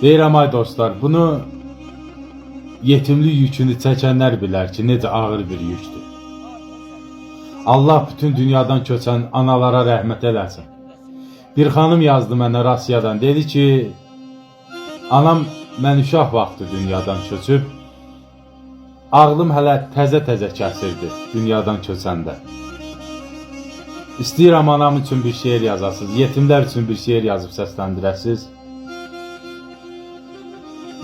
Deyirəm ay dostlar, bunu yetimlik yükünü çəkənlər bilər ki, necə ağır bir yükdür. Allah bütün dünyadan köçən analara rəhmət eləsin. Bir xanım yazdı mənə Rusiyadan, dedi ki, anam mən uşaq vaxtı dünyadan köçüb, ağlım hələ təzə-təzə kəsirdi dünyadan köçəndə. İstəyirəm anam üçün bir şeir yazasınız, yetimlər üçün bir şeir yazıb səsləndirəsiniz.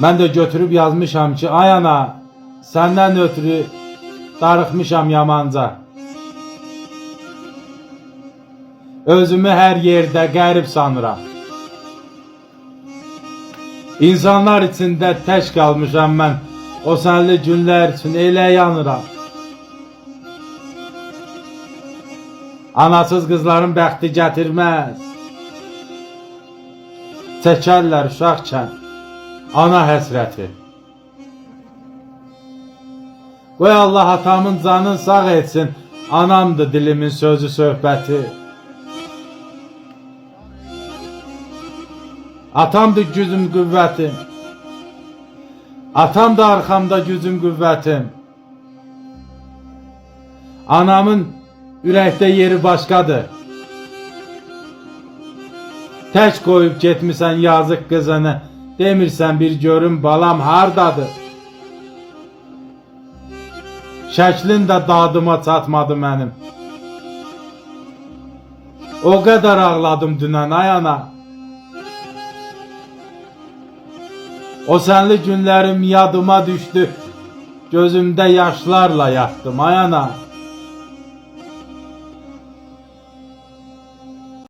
Mən də götürüb yazmışam ki, ay ana, səndən ötürü darıxmışam yamanca. Özümü hər yerdə qərib sanıram. İnsanlar içində tək qalmışam mən, o sənli günlər üçün elə yanıram. Anasız qızların bəxti gətirməz. Çəkərlər uşaqkən ana həsrəti. Qoy Allah atamın canın sağ etsin, anamdır dilimin sözü söhbəti. Atamdır gücüm qüvvətim, atam da arxamda gücüm qüvvətim. Anamın ürəkdə yeri başqadır. Tək qoyub getmisən yazıq qızını, demirsən bir görüm balam hardadır. Şəklin də dadıma çatmadı mənim. O qədər ağladım dünən ay ana. O sənli günlərim yadıma düşdü, gözümdə yaşlarla yatdım ay ana.